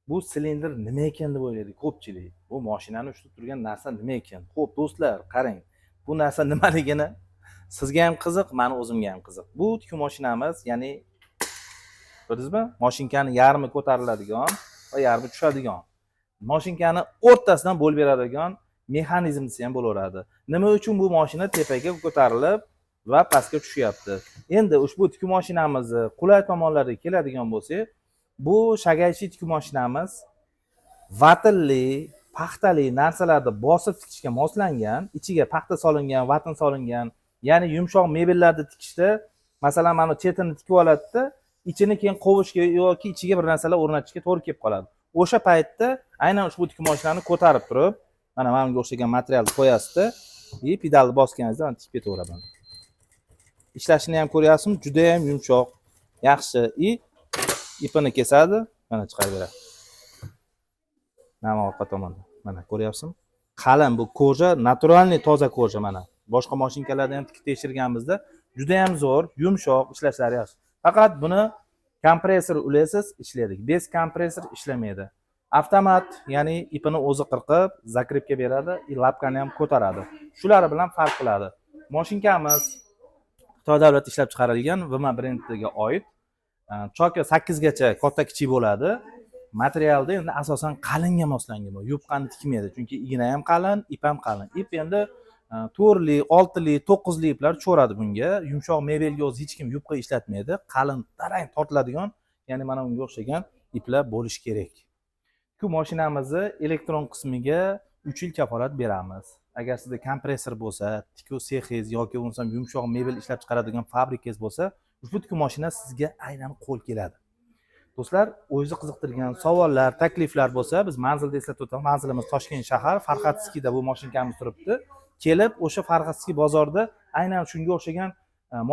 bu silindr nima ekan deb o'ylaydi ko'pchilik. Bu mashinani ushlab turgan narsa nima ekan? Xo'p, do'stlar, qarang. Bu narsa nimaligini sizga ham qiziq, meni o'zimga ham qiziq. Bu tikuv mashinamiz, ya'ni ko'rdingizmi? Mashinkani yarmi ko'tariladigan va yarmi tushadigan. Mashinkani o'rtasidan bo'lib beradigan mexanizmisi ham bo'laveradi. Nima uchun bu mashina tepaga ko'tarilib va pastga tushyapti? Endi ushbu tikuv mashinamizni qulay tomonlariga keladigan bo'lsak, bu shagaychi tikuv mashinamiz vatilli, paxtali narsalarni bosib tikishga moslangan, ichiga paxta solingan, vatin solingan, ya'ni yumshoq mebellarni tikishda, masalan, mana chetini tikib oladi-da, ichini keyin qovishga yoki ichiga bir narsalar o'rnatishga to'g'ri kelib qoladi. O'sha paytda aynan ushbu tikuv mashinani ko'tarib turib, mana bunga o'xshagan materialni qo'yasiz-da, pedalni bosganingizda mana tikib ketaveradi. Ishlashini ham ko'ryapsizmi? Juda ham yumshoq, yaxshi. Ipini kesadi, mana chiqarib beradi. Mana orqa tomonda. Mana ko'ryapsizmi? Qalin, bu koja, naturalniy toza koja mana. Boshqa mashinkalarni ham tikib tekshirganimizda juda ham zo'r, yumshoq, ishlashlari yaxshi. Faqat buni kompressor ulaysiz, ishlaydi. Bez kompressor ishlamaydi. Avtomat, ya'ni ipini o'zi qirqib, zakrepga beradi, lapkani ham ko'taradi. Shular bilan farq qiladi. Mashinkamiz Xitoy davlati ishlab chiqarilgan VMA brendiga oid. Choki 8 gacha katta kichik bo'ladi. Materialda endi asosan qalinga moslangan bu. Yupqani tikmaydi, chunki igna ham qalin, ip ham qalin. Ip endi 4li, 6li, 9li iplar cho'radi bunga. Yumshoq mebelga o'zi hech kim yupqa ishlatmaydi. Qalin, tarang tortiladigan, ya'ni mana bunga o'xshagan iplar bo'lishi kerak. Bu mashinamizni elektron qismiga 3 yil kafolat beramiz. Agar sizda kompressor bo'lsa, tikuv sexingiz yoki bo'lmasa yumshoq mebel ishlab chiqaradigan fabrikangiz bo'lsa, ushbu tikuv mashina sizga aynan qo'l keladi. Do'stlar, o'zingizni qiziqtirgan savollar, takliflar bo'lsa, biz manzilda eslatib o'tamiz. Manzilimiz Toshkent shahar, Farxatskiyda bu mashinkamiz turibdi. Kelib, o'sha Farxatskiy bozorda aynan shunga o'xshagan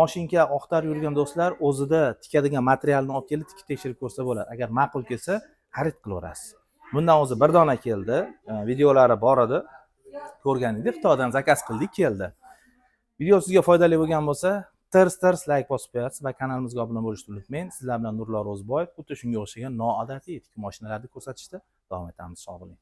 mashinka oqtarib yurgan do'stlar o'zida tikadigan materialni olib kelib tikib tekshirib ko'rsa bo'ladi. Agar ma'qul kelsa, xarid qilaverasiz. Bundan o'zi bir dona keldi, videolari bor edi. Ko'rgan edik, Xitoydan zakaz qildik, keldi. Video sizga foydali bo'lgan bo'lsa, ters like bosib qo'yasiz va kanalimizga obuna bo'lishni unutmang. Sizlar bilan Nurlar O'zboyev xuddi shunga o'xshagan noodatiy tikuv mashinalarni ko'rsatishda davom etamiz. Sog' bo'ling.